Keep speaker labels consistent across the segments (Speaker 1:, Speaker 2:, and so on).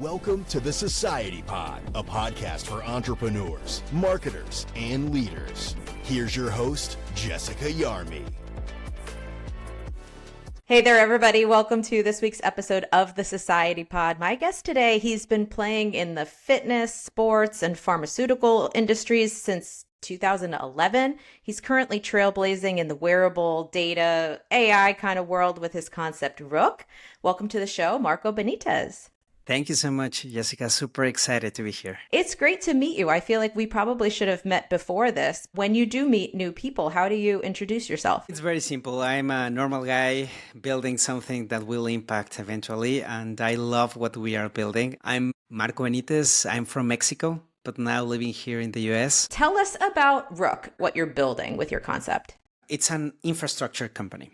Speaker 1: Welcome to the Society Pod, a podcast for entrepreneurs, marketers, and leaders. Here's your host, Jessica Yarmy.
Speaker 2: Hey there, everybody. Welcome to this week's episode of the Society Pod. My guest today, he's been playing in the fitness, sports, and pharmaceutical industries since 2011. He's currently trailblazing in the wearable data AI kind of world with his concept Rook. Welcome to the show, Marco Benitez.
Speaker 3: Thank you so much, Jessica. Super excited to be here.
Speaker 2: It's great to meet you. I feel like we probably should have met before this. When you do meet new people, how do you introduce yourself?
Speaker 3: It's very simple. I'm a normal guy building something that will impact eventually, and I love what we are building. I'm Marco Benitez. I'm from Mexico, but now living here in the US.
Speaker 2: Tell us about Rook, what you're building with your concept.
Speaker 3: It's an infrastructure company.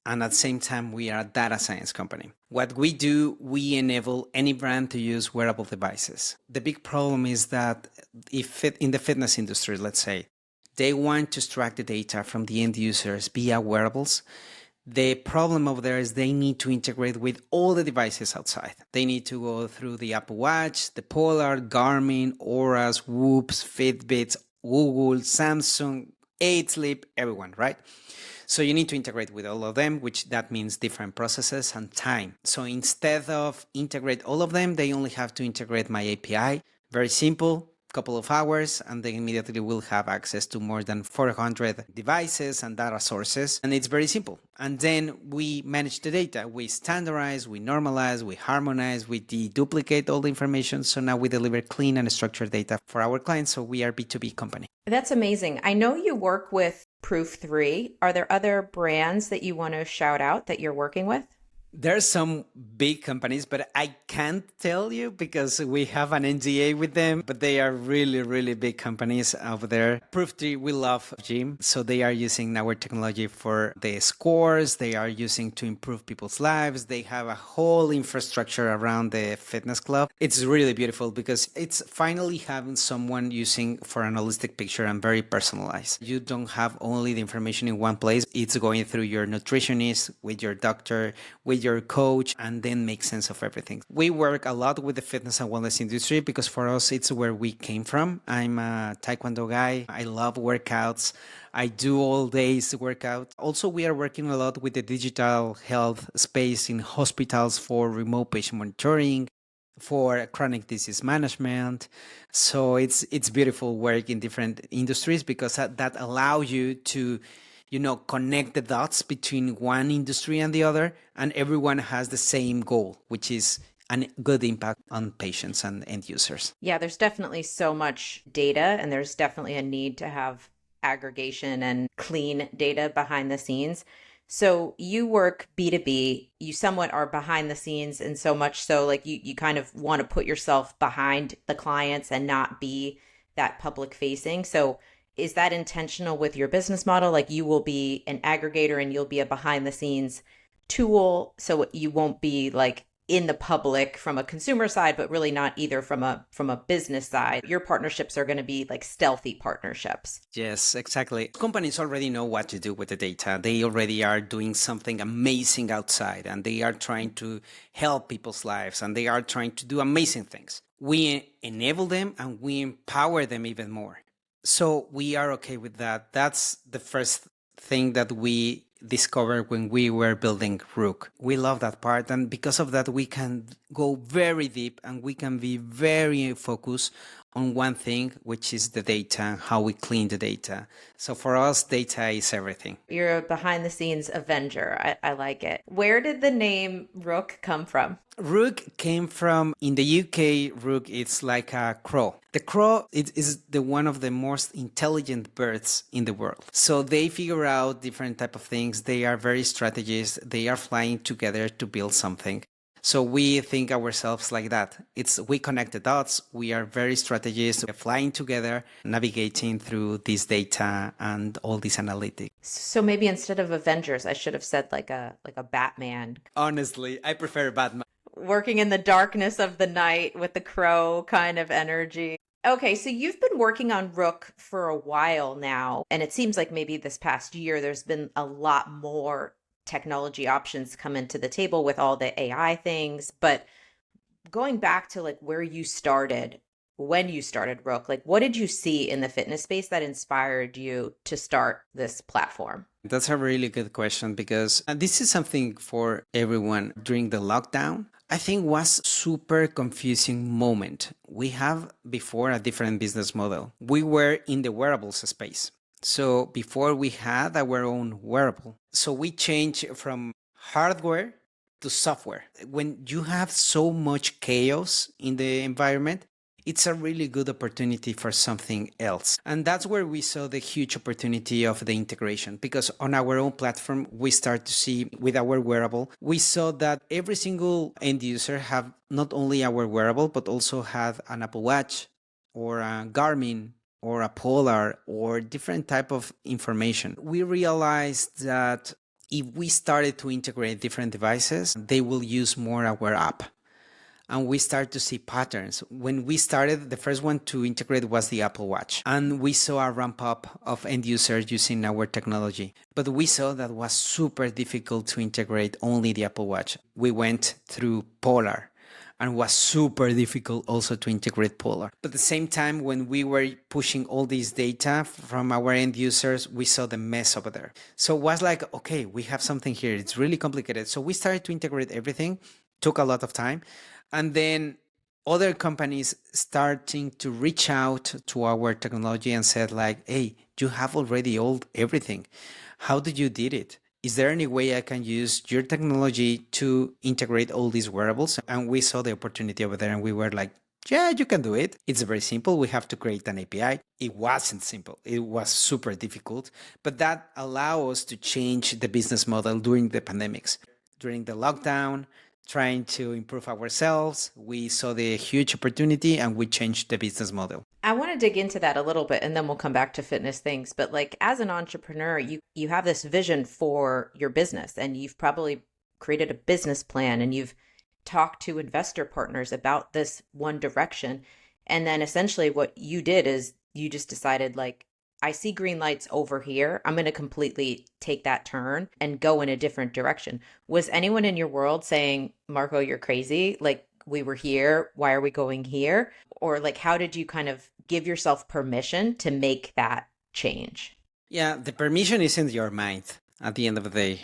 Speaker 3: And at the same time, we are a data science company. What we do, we enable any brand to use wearable devices. The big problem is that if in the fitness industry, let's say, they want to extract the data from the end users via wearables, the problem over there is they need to integrate with all the devices outside. They need to go through the Apple Watch, the Polar, Garmin, Auras, Whoops, Fitbits, Google, Samsung, 8Sleep, everyone, right? So you need to integrate with all of them, which that means different processes and time. So instead of integrate all of them, they only have to integrate my API. Very simple, couple of hours, and they immediately will have access to more than 400 devices and data sources. And it's very simple. And then we manage the data. We standardize, we normalize, we harmonize, we deduplicate all the information. So now we deliver clean and structured data for our clients. So we are a B2B company.
Speaker 2: That's amazing. I know you work with Proof 3. Are there other brands that you want to shout out that you're working with?
Speaker 3: There's some big companies, but I can't tell you because we have an NDA with them, but they are really, really big companies over there. Proof 3, we love gym. So they are using our technology for the scores. They are using to improve people's lives. They have a whole infrastructure around the fitness club. It's really beautiful because it's finally having someone using for an holistic picture and very personalized. You don't have only the information in one place. It's going through your nutritionist, with your doctor, with your coach, and then make sense of everything. We work a lot with the fitness and wellness industry because for us, it's where we came from. I'm a Taekwondo guy. I love workouts. I do all days workout. Also, we are working a lot with the digital health space in hospitals for remote patient monitoring, for chronic disease management. So it's beautiful work in different industries because that allow you to connect the dots between one industry and the other, and everyone has the same goal, which is a good impact on patients and end users.
Speaker 2: Yeah, there's definitely so much data, and there's definitely a need to have aggregation and clean data behind the scenes. So you work B2B, you somewhat are behind the scenes, and so much so like you kind of want to put yourself behind the clients and not be that public facing. So is that intentional with your business model? Like you will be an aggregator and you'll be a behind the scenes tool. So you won't be like in the public from a consumer side, but really not either from a business side. Your partnerships are going to be like stealthy partnerships.
Speaker 3: Yes, exactly. Companies already know what to do with the data. They already are doing something amazing outside and they are trying to help people's lives and they are trying to do amazing things. We enable them and we empower them even more. So we are okay with that. That's the first thing that we discovered when we were building Rook. We love that part. And because of that, we can go very deep and we can be very focused on one thing, which is the data, how we clean the data. So for us, data is everything.
Speaker 2: You're a behind the scenes Avenger. I like it. Where did the name Rook come from?
Speaker 3: Rook came from, in the UK, Rook is like a crow. The crow is one of the most intelligent birds in the world. So they figure out different type of things. They are very strategists. They are flying together to build something. So we think ourselves like that. We connect the dots. We are very strategists, flying together, navigating through this data and all this analytics.
Speaker 2: So maybe instead of Avengers, I should have said like a Batman.
Speaker 3: Honestly, I prefer Batman.
Speaker 2: Working in the darkness of the night with the crow kind of energy. Okay, so you've been working on Rook for a while now, and it seems like maybe this past year there's been a lot more technology options come into the table with all the AI things. But going back to like where you started, when you started Rook, like what did you see in the fitness space that inspired you to start this platform?
Speaker 3: That's a really good question because this is something for everyone during the lockdown. I think was super confusing moment. We have before a different business model. We were in the wearables space. So before we had our own wearable. So we changed from hardware to software. When you have so much chaos in the environment, it's a really good opportunity for something else. And that's where we saw the huge opportunity of the integration, because on our own platform, we start to see with our wearable, we saw that every single end user have not only our wearable, but also had an Apple Watch or a Garmin or a Polar or different type of information. We realized that if we started to integrate different devices, they will use more our app. And we start to see patterns. When we started, the first one to integrate was the Apple Watch. And we saw a ramp up of end users using our technology. But we saw that was super difficult to integrate only the Apple Watch. We went through Polar and was super difficult also to integrate Polar. But at the same time, when we were pushing all this data from our end users, we saw the mess over there. So it was like, okay, we have something here. It's really complicated. So we started to integrate everything. Took a lot of time. And then other companies starting to reach out to our technology and said like, hey, you have already everything. How did you did it? Is there any way I can use your technology to integrate all these wearables? And we saw the opportunity over there and we were like, yeah, you can do it. It's very simple. We have to create an API. It wasn't simple. It was super difficult, but that allowed us to change the business model during the pandemics. During the lockdown, trying to improve ourselves, we saw the huge opportunity and we changed the business model.
Speaker 2: I want to dig into that a little bit and then we'll come back to fitness things. But like as an entrepreneur, you have this vision for your business and you've probably created a business plan and you've talked to investor partners about this one direction. And then essentially what you did is you just decided like, I see green lights over here. I'm going to completely take that turn and go in a different direction. Was anyone in your world saying, Marco, you're crazy? Like we were here. Why are we going here? Or like, how did you kind of give yourself permission to make that change?
Speaker 3: Yeah, the permission is in your mind at the end of the day.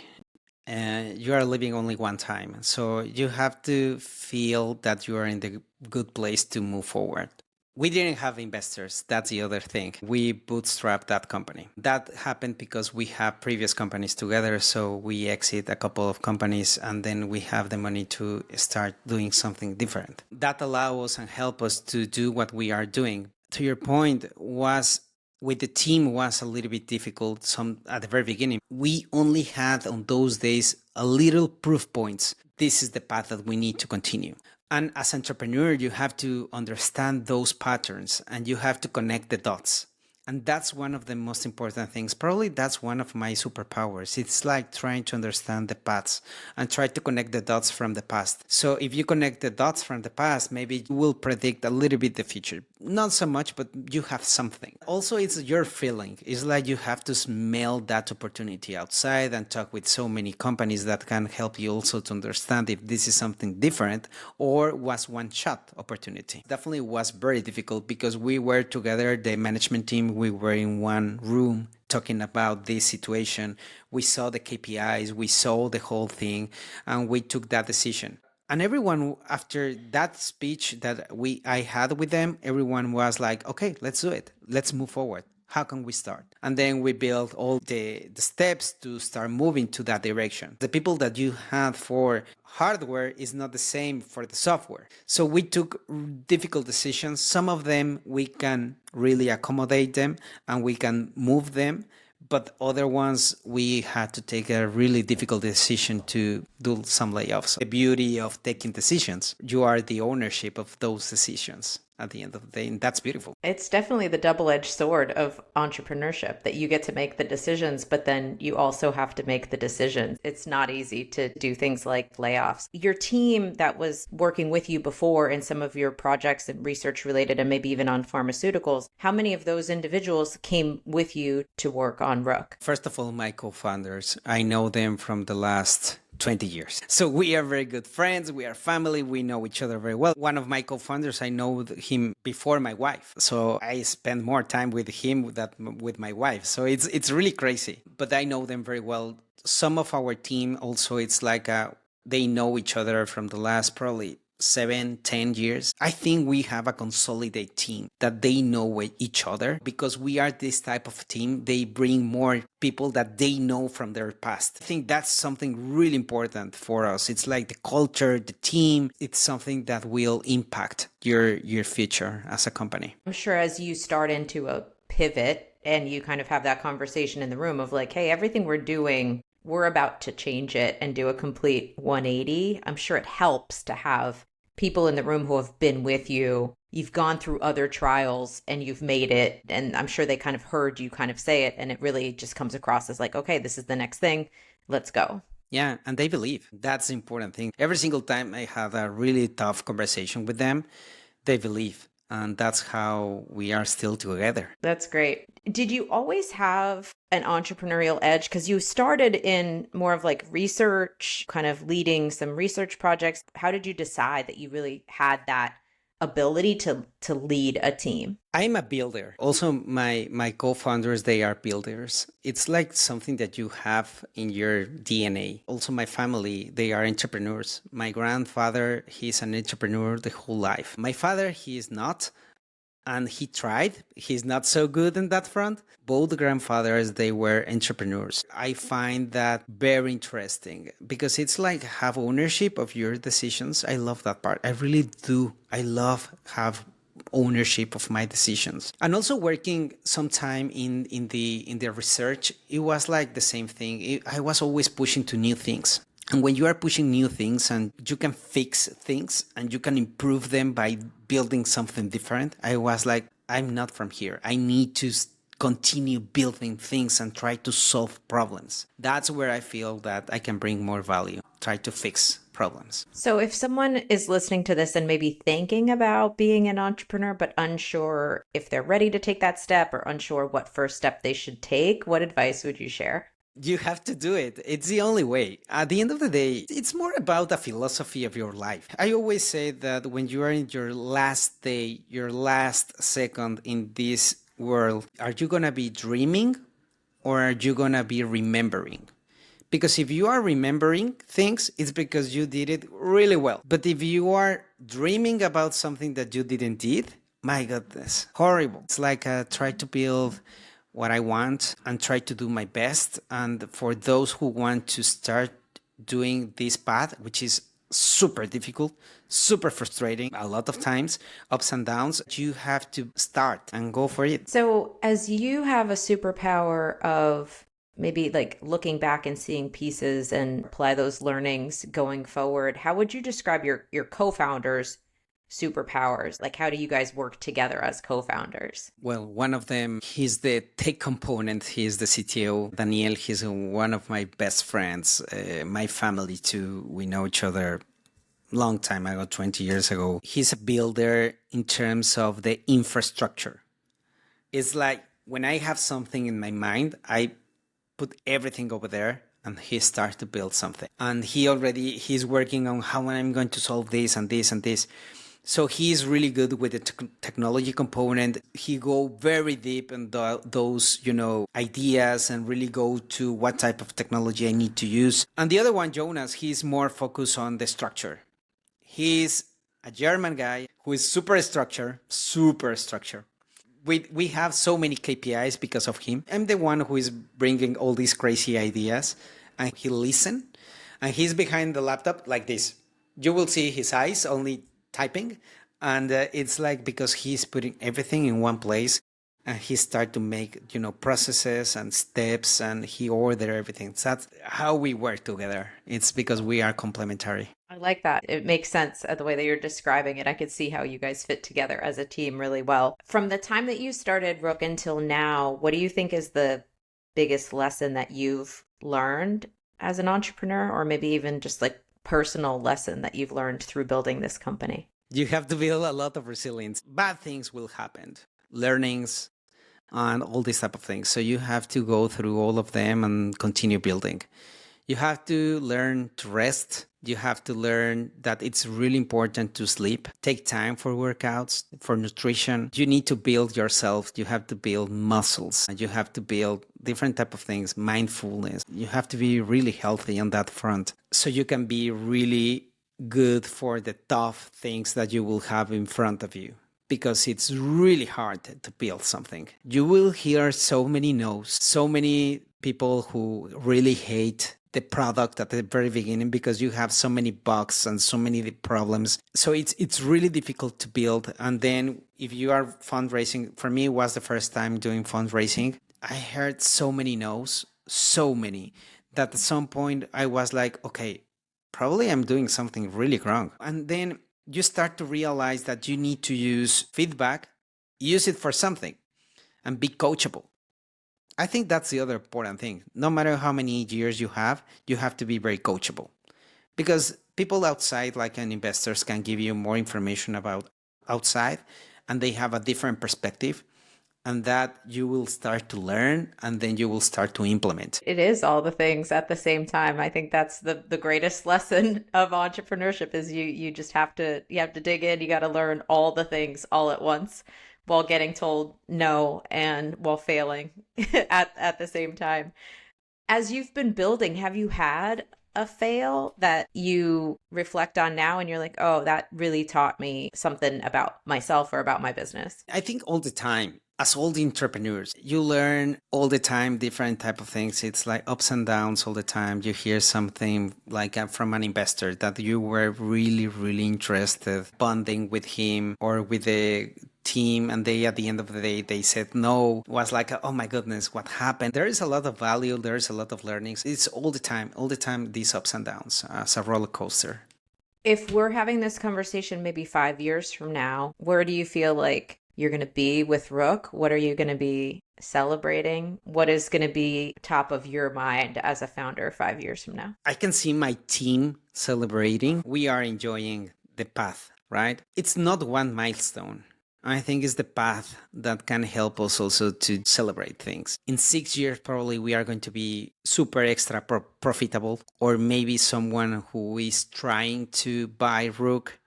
Speaker 3: You are living only one time. So you have to feel that you are in the good place to move forward. We didn't have investors. That's the other thing. We bootstrapped that company. That happened because we have previous companies together. So we exit a couple of companies and then we have the money to start doing something different. That allows us and help us to do what we are doing. To your point, was with the team was a little bit difficult at the very beginning. We only had on those days a little proof points. This is the path that we need to continue. And as an entrepreneur, you have to understand those patterns and you have to connect the dots. And that's one of the most important things. Probably that's one of my superpowers. It's like trying to understand the paths and try to connect the dots from the past. So if you connect the dots from the past, maybe you will predict a little bit the future. Not so much, but you have something. Also, it's your feeling. It's like you have to smell that opportunity outside and talk with so many companies that can help you also to understand if this is something different or was one shot opportunity. Definitely was very difficult because we were together, the management team, we were in one room talking about this situation. We saw the KPIs, we saw the whole thing, and we took that decision. And everyone, after that speech that I had with them, everyone was like, okay, let's do it. Let's move forward. How can we start? And then we built all the steps to start moving to that direction. The people that you had for hardware is not the same for the software. So we took difficult decisions. Some of them we can really accommodate them and we can move them. But other ones, we had to take a really difficult decision to do some layoffs. The beauty of taking decisions, you are the ownership of those decisions at the end of the day, and that's beautiful.
Speaker 2: It's definitely the double-edged sword of entrepreneurship that you get to make the decisions, but then you also have to make the decisions. It's not easy to do things like layoffs. Your team that was working with you before in some of your projects and research related and maybe even on pharmaceuticals, how many of those individuals came with you to work on Rook?
Speaker 3: First of all, my co-founders, I know them from the last 20 years. So we are very good friends. We are family. We know each other very well. One of my co-founders, I know him before my wife. So I spend more time with him than with my wife. So it's really crazy. But I know them very well. Some of our team also, it's like they know each other from the last probably 7, 10 years. I think we have a consolidated team that they know each other because we are this type of team. They bring more people that they know from their past. I think that's something really important for us. It's like the culture, the team. It's something that will impact your future as a company.
Speaker 2: I'm sure as you start into a pivot and you kind of have that conversation in the room of like, hey, everything we're doing, we're about to change it and do a complete 180. I'm sure it helps to have people in the room who have been with you. You've gone through other trials and you've made it. And I'm sure they kind of heard you kind of say it. And it really just comes across as like, okay, this is the next thing. Let's go.
Speaker 3: Yeah. And they believe. That's the important thing. Every single time I have a really tough conversation with them, they believe. And that's how we are still together.
Speaker 2: That's great. Did you always have an entrepreneurial edge? Because you started in more of like research, kind of leading some research projects. How did you decide that you really had that ability to lead a team?
Speaker 3: I'm a builder. Also, my co-founders, they are builders. It's like something that you have in your DNA. Also, my family, they are entrepreneurs. My grandfather, he's an entrepreneur the whole life. My father, he is not. And he tried. He's not so good in that front. Both grandfathers, they were entrepreneurs. I find that very interesting because it's like have ownership of your decisions. I love that part. I really do. I love have ownership of my decisions. And also working sometime in the research, it was like the same thing. I was always pushing to new things. And when you are pushing new things and you can fix things and you can improve them by building something different, I was like, I'm not from here. I need to continue building things and try to solve problems. That's where I feel that I can bring more value, try to fix problems.
Speaker 2: So if someone is listening to this and maybe thinking about being an entrepreneur, but unsure if they're ready to take that step or unsure what first step they should take, what advice would you share?
Speaker 3: You have to do it. It's the only way. At the end of the day, it's more about the philosophy of your life. I always say that when you are in your last day, your last second in this world, are you going to be dreaming or are you going to be remembering? Because if you are remembering things, it's because you did it really well. But if you are dreaming about something that you didn't did, my goodness, horrible. It's like try to build what I want and try to do my best. And for those who want to start doing this path, which is super difficult, super frustrating, a lot of times, ups and downs, you have to start and go for it.
Speaker 2: So as you have a superpower of maybe like looking back and seeing pieces and apply those learnings going forward, how would you describe your co-founders' superpowers? Like, how do you guys work together as co-founders?
Speaker 3: Well, one of them, he's the tech component. He's the CTO. Daniel, he's one of my best friends. My family too. We know each other long time ago, 20 years ago. He's a builder in terms of the infrastructure. It's like when I have something in my mind, I put everything over there and he starts to build something. And he's working on how I'm going to solve this and this and this. So he's really good with the technology component. He go very deep in those, ideas and really go to what type of technology I need to use. And the other one, Jonas, he's more focused on the structure. He's a German guy who is super structured. We have so many KPIs because of him. I'm the one who is bringing all these crazy ideas and he listen and he's behind the laptop like this. You will see his eyes only typing and it's like because he's putting everything in one place and he start to make processes and steps and he order everything. So that's how we work together. It's because we are complementary.
Speaker 2: I like that. It makes sense the way that you're describing it. I could see how you guys fit together as a team really well. From the time that you started Rook until now, what do you think is the biggest lesson that you've learned as an entrepreneur, or maybe even just like personal lesson that you've learned through building this company?
Speaker 3: You have to build a lot of resilience. Bad things will happen, learnings and all these type of things. So you have to go through all of them and continue building. You have to learn to rest. You have to learn that it's really important to sleep, take time for workouts, for nutrition. You need to build yourself. You have to build muscles. You have to build different type of things, mindfulness. You have to be really healthy on that front so you can be really good for the tough things that you will have in front of you. Because it's really hard to build something. You will hear so many no's, so many people who really hate the product at the very beginning because you have so many bugs and so many problems. So it's really difficult to build. And then if you are fundraising, for me, it was the first time doing fundraising. I heard so many no's, so many, that at some point I was like, okay, probably I'm doing something really wrong. And then you start to realize that you need to use feedback, use it for something, and be coachable. I think that's the other important thing. No matter how many years you have to be very coachable. Because people outside, like an investors, can give you more information about outside, and they have a different perspective. And that you will start to learn, and then you will start to implement.
Speaker 2: It is all the things at the same time. I think that's the greatest lesson of entrepreneurship is you just have to dig in. You got to learn all the things all at once while getting told no and while failing at the same time. As you've been building, have you had a fail that you reflect on now and you're like, oh, that really taught me something about myself or about my business?
Speaker 3: I think all the time. As all the entrepreneurs, you learn all the time different type of things. It's like ups and downs all the time. You hear something like from an investor that you were really, really interested bonding with him or with the team, and they at the end of the day they said no. It was like, oh my goodness, what happened? There is a lot of value. There is a lot of learnings. It's all the time these ups and downs as a roller coaster.
Speaker 2: If we're having this conversation maybe 5 years from now, where do you feel like you're going to be with Rook? What are you going to be celebrating? What is going to be top of your mind as a founder 5 years from now?
Speaker 3: I can see my team celebrating. We are enjoying the path, right? It's not one milestone. I think it's the path that can help us also to celebrate things. In 6 years, probably we are going to be super extra profitable, or maybe someone who is trying to buy Rook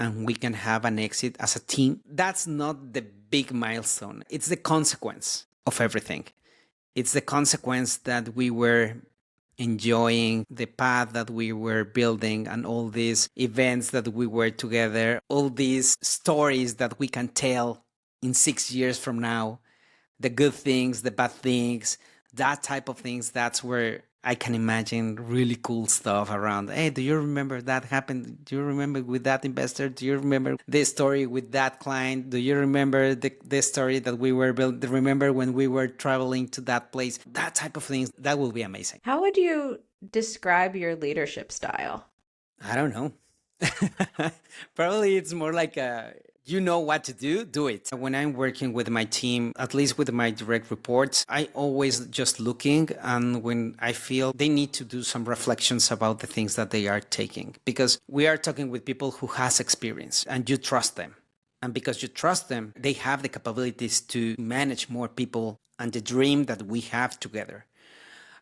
Speaker 3: and we can have an exit as a team. That's not the big milestone. It's the consequence of everything. It's the consequence that we were enjoying the path that we were building and all these events that we were together, all these stories that we can tell in 6 years from now, the good things, the bad things, that type of things. That's where I can imagine really cool stuff around. Hey, do you remember that happened? Do you remember with that investor? Do you remember the story with that client? Do you remember the story that we were building? Remember when we were traveling to that place? That type of things, that will be amazing.
Speaker 2: How would you describe your leadership style?
Speaker 3: I don't know. Probably it's more like you know what to do it. When I'm working with my team, at least with my direct reports, I always just looking, and when I feel they need to do some reflections about the things that they are taking, because we are talking with people who has experience and you trust them. And because you trust them, they have the capabilities to manage more people and the dream that we have together.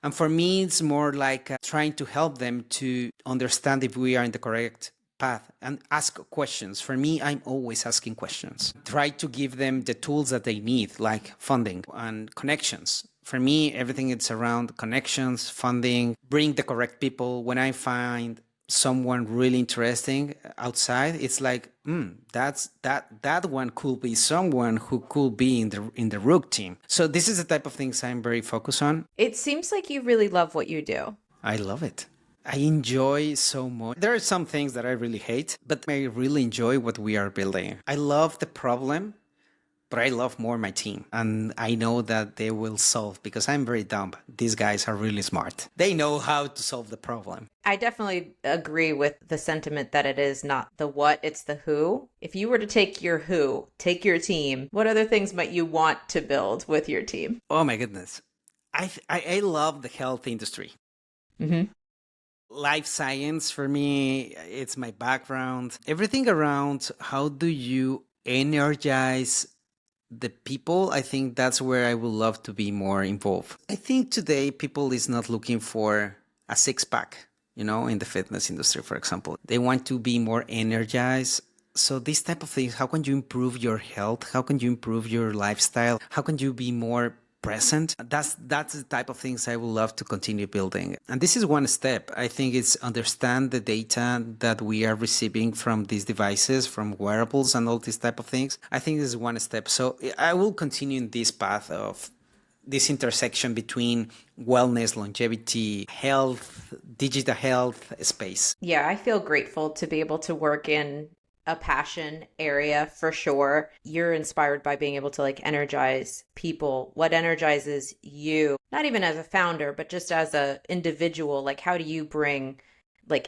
Speaker 3: And for me, it's more like trying to help them to understand if we are in the correct path and ask questions. For me, I'm always asking questions. Try to give them the tools that they need, like funding and connections. For me, everything is around connections, funding, bring the correct people. When I find someone really interesting outside, it's like, that one could be someone who could be in the Rook team. So this is the type of things I'm very focused on.
Speaker 2: It seems like you really love what you do.
Speaker 3: I love it. I enjoy so much. There are some things that I really hate, but I really enjoy what we are building. I love the problem, but I love more my team. And I know that they will solve, because I'm very dumb. These guys are really smart. They know how to solve the problem.
Speaker 2: I definitely agree with the sentiment that it is not the what, it's the who. If you were to take your who, take your team, what other things might you want to build with your team?
Speaker 3: Oh my goodness. I love the health industry.
Speaker 2: Mm-hmm.
Speaker 3: Life science, for me, it's my background. Everything around how do you energize the people, I think that's where I would love to be more involved. I think today people is not looking for a six-pack, in the fitness industry, for example. They want to be more energized. So these type of things, how can you improve your health? How can you improve your lifestyle? How can you be more present? That's the type of things I would love to continue building. And this is one step. I think it's understand the data that we are receiving from these devices, from wearables and all these type of things. I think this is one step. So I will continue in this path of this intersection between wellness, longevity, health, digital health space.
Speaker 2: Yeah, I feel grateful to be able to work in a passion area for sure. You're inspired by being able to energize people. What energizes you, not even as a founder, but just as a individual? How do you bring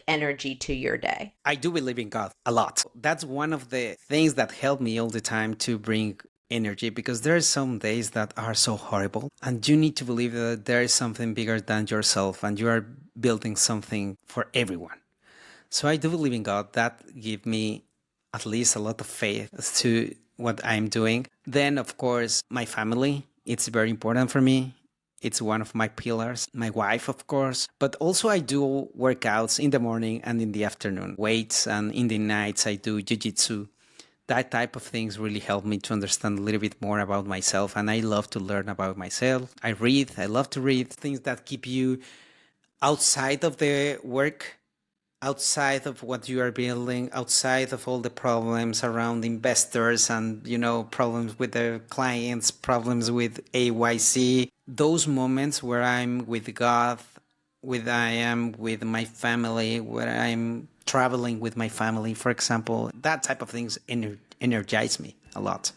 Speaker 2: energy to your day?
Speaker 3: I do believe in God a lot. That's one of the things that help me all the time to bring energy, because there are some days that are so horrible and you need to believe that there is something bigger than yourself and you are building something for everyone. So I do believe in God. That gives me at least a lot of faith to what I'm doing. Then, of course, my family, it's very important for me. It's one of my pillars. My wife, of course. But also I do workouts in the morning and in the afternoon, weights, and in the nights I do jiu-jitsu. That type of things really help me to understand a little bit more about myself. And I love to learn about myself. I love to read things that keep you outside of the work, outside of what you are building, outside of all the problems around investors and, problems with the clients, problems with AYC. Those moments where I'm with God, where I am with my family, where I'm traveling with my family, for example, that type of things energize me a lot.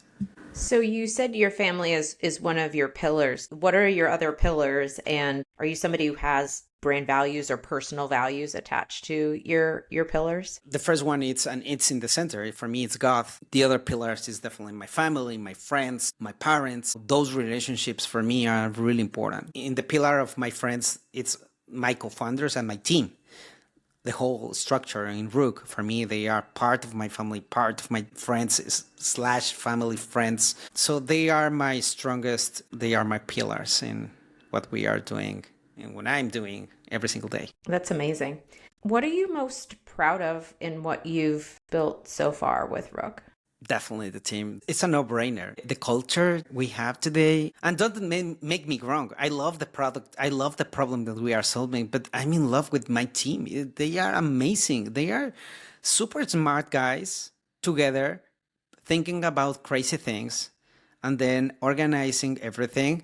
Speaker 2: So you said your family is one of your pillars. What are your other pillars? And are you somebody who has brand values or personal values attached to your pillars?
Speaker 3: The first one, it's in the center. For me, it's God. The other pillars is definitely my family, my friends, my parents. Those relationships for me are really important. In the pillar of my friends, it's my co-founders and my team. The whole structure in Rook, for me, they are part of my family, part of my friends / family friends. So they are my strongest, they are my pillars in what we are doing and what I'm doing every single day.
Speaker 2: That's amazing. What are you most proud of in what you've built so far with Rook?
Speaker 3: Definitely the team. It's a no-brainer. The culture we have today, and don't make me wrong, I love the product. I love the problem that we are solving, but I'm in love with my team. They are amazing. They are super smart guys together, thinking about crazy things, and then organizing everything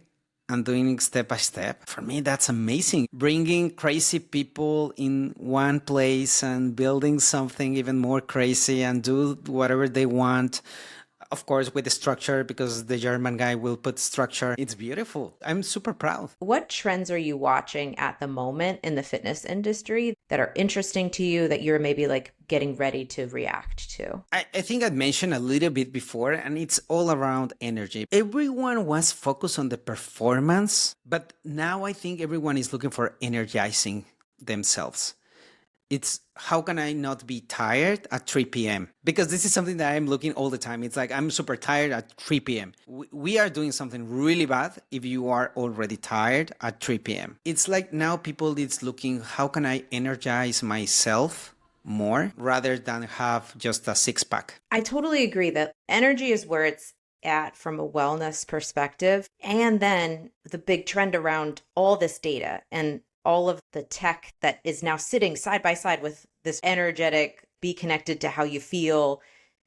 Speaker 3: and doing it step by step. For me, that's amazing. Bringing crazy people in one place and building something even more crazy and do whatever they want. Of course, with the structure, because the German guy will put structure. It's beautiful. I'm super proud.
Speaker 2: What trends are you watching at the moment in the fitness industry that are interesting to you that you're maybe getting ready to react to?
Speaker 3: I think I mentioned a little bit before, and it's all around energy. Everyone was focused on the performance, but now I think everyone is looking for energizing themselves. It's how can I not be tired at 3 p.m.? Because this is something that I'm looking all the time. It's I'm super tired at 3 p.m. We are doing something really bad if you are already tired at 3 p.m. It's now people is looking, how can I energize myself more rather than have just a six-pack?
Speaker 2: I totally agree that energy is where it's at from a wellness perspective. And then the big trend around all this data and all of the tech that is now sitting side by side with this energetic, be connected to how you feel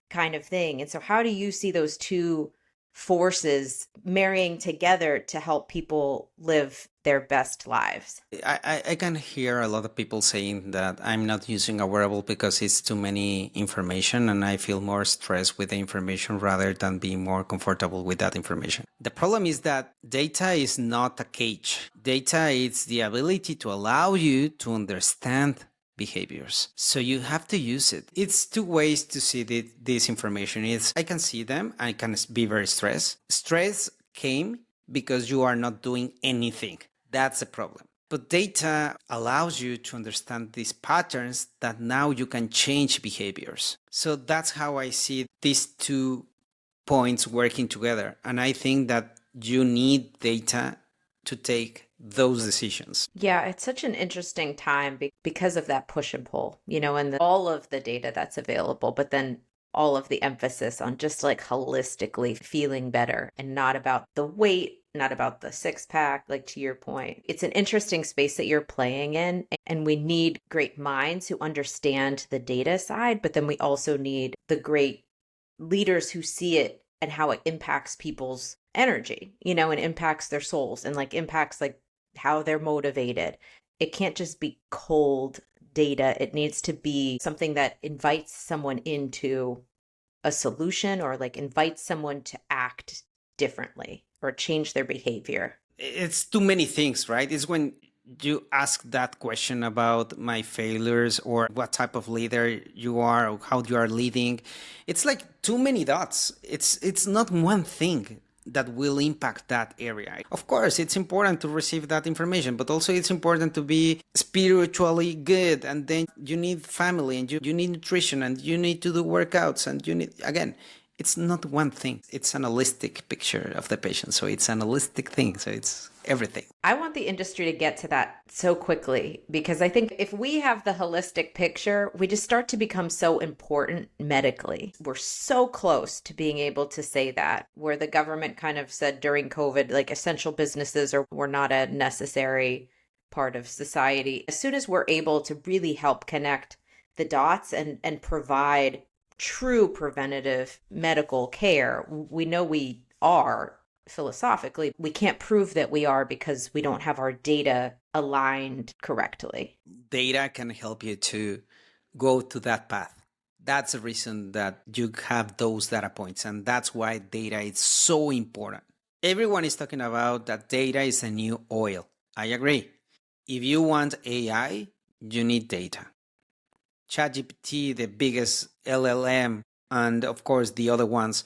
Speaker 2: kind of thing. And so how do you see those two forces marrying together to help people live their best lives?
Speaker 3: I can hear a lot of people saying that I'm not using a wearable because it's too many information and I feel more stressed with the information rather than being more comfortable with that information. The problem is that data is not a cage. Data is the ability to allow you to understand behaviors. So you have to use it. It's two ways to see this information. I can see them, I can be very stressed. Stress came because you are not doing anything. That's the problem. But data allows you to understand these patterns that now you can change behaviors. So that's how I see these 2 points working together. And I think that you need data to take those decisions.
Speaker 2: Yeah, it's such an interesting time because of that push and pull, and all of the data that's available, but then all of the emphasis on just like holistically feeling better and not about the weight, not about the six pack, like to your point. It's an interesting space that you're playing in, and we need great minds who understand the data side, but then we also need the great leaders who see it and how it impacts people's energy, and impacts their souls and like impacts like how they're motivated. It can't just be cold data. It needs to be something that invites someone into a solution or like invites someone to act differently or change their behavior.
Speaker 3: It's too many things, right? It's when you ask that question about my failures or what type of leader you are or how you are leading. It's like too many dots. It's not one thing that will impact that area. Of course, it's important to receive that information, but also it's important to be spiritually good. And then you need family and you need nutrition and you need to do workouts and you need, again, it's not one thing. It's an holistic picture of the patient. So it's an holistic thing. So it's everything.
Speaker 2: I want the industry to get to that so quickly because I think if we have the holistic picture, we just start to become so important medically. We're so close to being able to say that, where the government kind of said during COVID, like essential businesses were not a necessary part of society. As soon as we're able to really help connect the dots and provide true preventative medical care, we know we are philosophically. We can't prove that we are because we don't have our data aligned correctly.
Speaker 3: Data can help you to go to that path. That's the reason that you have those data points, and that's why data is so important. Everyone is talking about that data is a new oil. I agree. If you want AI, you need data. ChatGPT, the biggest LLM, and of course the other ones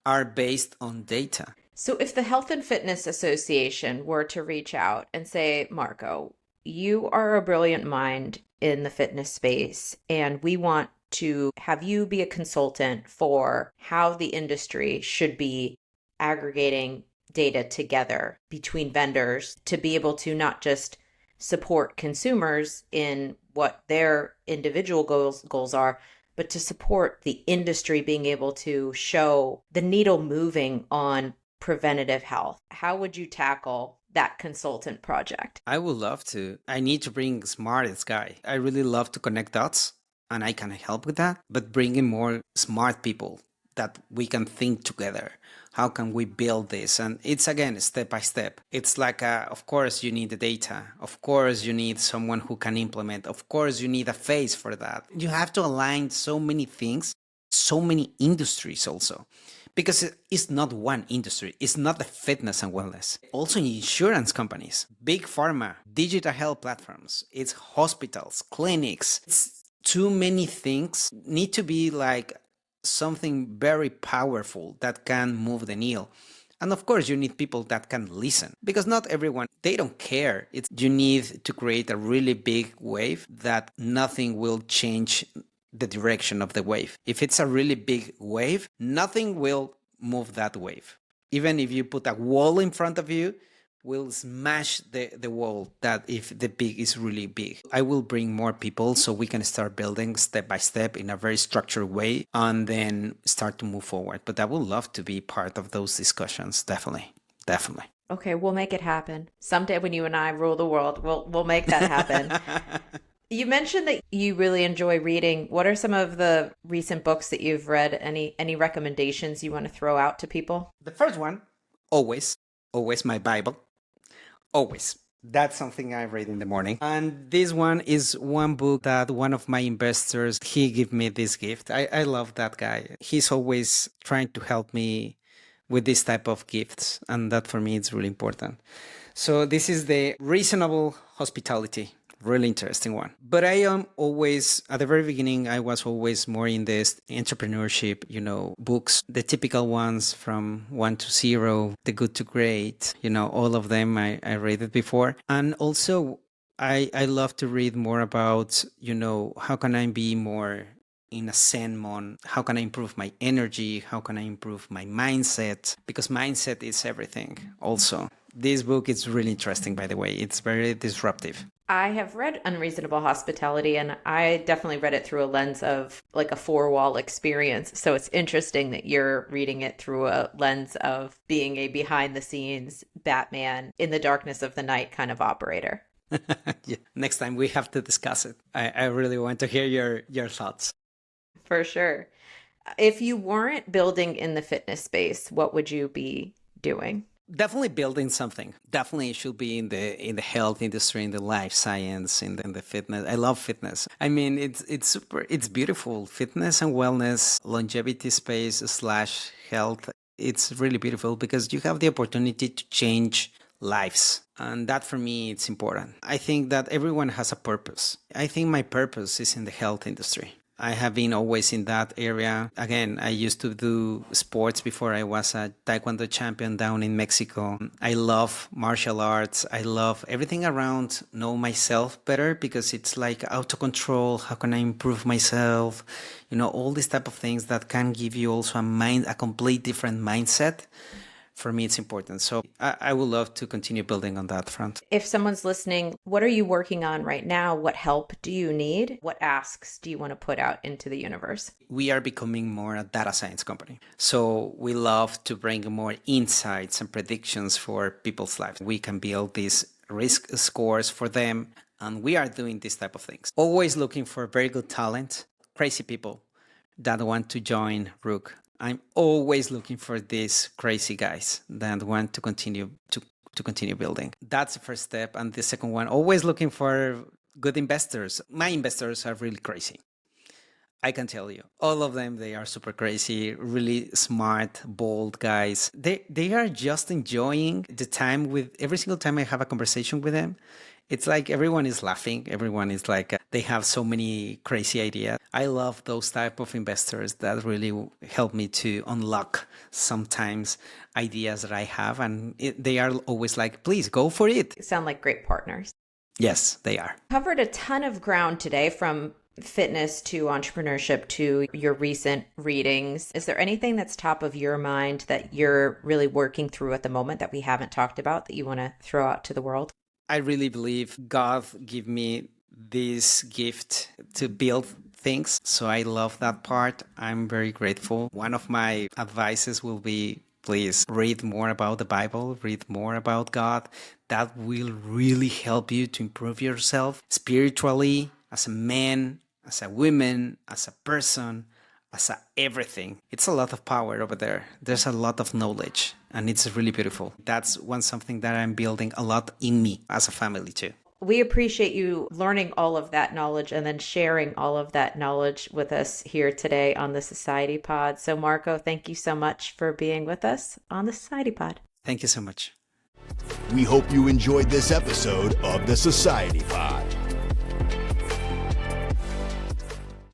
Speaker 3: are based on data.
Speaker 2: So if the Health and Fitness Association were to reach out and say, Marco, you are a brilliant mind in the fitness space, and we want to have you be a consultant for how the industry should be aggregating data together between vendors to be able to not just support consumers in what their individual goals are, but to support the industry being able to show the needle moving on preventative health. How would you tackle that consultant project?
Speaker 3: I would love to. I need to bring smartest guy. I really love to connect dots and I can help with that, but bringing more smart people that we can think together. How can we build this? And it's again, step by step. It's like, of course, you need the data. Of course, you need someone who can implement. Of course, you need a face for that. You have to align so many things, so many industries also. Because it's not one industry. It's not the fitness and wellness. Also insurance companies, big pharma, digital health platforms. It's hospitals, clinics. It's too many things need to be like something very powerful that can move the needle. And of course, you need people that can listen because not everyone, they don't care. You need to create a really big wave that nothing will change the direction of the wave. If it's a really big wave, nothing will move that wave. Even if you put a wall in front of you, will smash the wall that if the peak is really big. I will bring more people so we can start building step by step in a very structured way and then start to move forward. But I would love to be part of those discussions. Definitely.
Speaker 2: Okay, we'll make it happen. Someday when you and I rule the world, we'll make that happen. You mentioned that you really enjoy reading. What are some of the recent books that you've read? Any recommendations you want to throw out to people?
Speaker 3: The first one, always my Bible. Always. That's something I read in the morning. And this one is one book that one of my investors, he gave me this gift. I love that guy. He's always trying to help me with this type of gifts. And that for me, it's really important. So this is the Reasonable Hospitality. Really interesting one. But I am always, at the very beginning, I was always more in this entrepreneurship, books, the typical ones from 1 to 0, The Good to Great, all of them I read it before. And also I love to read more about, how can I be more in a zen mode. How can I improve my energy? How can I improve my mindset? Because mindset is everything also. This book is really interesting, by the way. It's very disruptive.
Speaker 2: I have read Unreasonable Hospitality, and I definitely read it through a lens of like a four-wall experience. So it's interesting that you're reading it through a lens of being a behind-the-scenes Batman in the darkness of the night kind of operator.
Speaker 3: Yeah. Next time we have to discuss it. I really want to hear your thoughts.
Speaker 2: For sure. If you weren't building in the fitness space, what would you be doing?
Speaker 3: Definitely building something. Definitely should be in the health industry, in the life science, in the fitness. I love fitness. I mean, it's beautiful. Fitness and wellness, longevity space / health. It's really beautiful because you have the opportunity to change lives. And that for me, it's important. I think that everyone has a purpose. I think my purpose is in the health industry. I have been always in that area. Again, I used to do sports before. I was a Taekwondo champion down in Mexico. I love martial arts. I love everything around know myself better because it's like auto control. How can I improve myself? All these type of things that can give you also a complete different mindset. For me, it's important. So I would love to continue building on that front.
Speaker 2: If someone's listening, what are you working on right now? What help do you need? What asks do you want to put out into the universe?
Speaker 3: We are becoming more a data science company. So we love to bring more insights and predictions for people's lives. We can build these risk scores for them. And we are doing this type of things. Always looking for very good talent, crazy people that want to join Rook. I'm always looking for these crazy guys that want to continue building. That's the first step. And the second one, always looking for good investors. My investors are really crazy. I can tell you, all of them, they are super crazy, really smart, bold guys. They are just enjoying the time with every single time I have a conversation with them. It's like everyone is laughing. Everyone is like, they have so many crazy ideas. I love those type of investors that really help me to unlock sometimes ideas that I have. And they are always like, please go for it.
Speaker 2: You sound like great partners.
Speaker 3: Yes, they are.
Speaker 2: Covered a ton of ground today, from fitness to entrepreneurship to your recent readings. Is there anything that's top of your mind that you're really working through at the moment that we haven't talked about that you want to throw out to the world?
Speaker 3: I really believe God gave me this gift to build things. So I love that part. I'm very grateful. One of my advices will be, please read more about the Bible, read more about God. That will really help you to improve yourself spiritually, as a man, as a woman, as a person, as everything. It's a lot of power over there. There's a lot of knowledge, and it's really beautiful. That's something that I'm building a lot in me as a family too.
Speaker 2: We appreciate you learning all of that knowledge and then sharing all of that knowledge with us here today on the Society Pod. So Marco, thank you so much for being with us on the Society Pod.
Speaker 3: Thank you so much.
Speaker 1: We hope you enjoyed this episode of the Society Pod.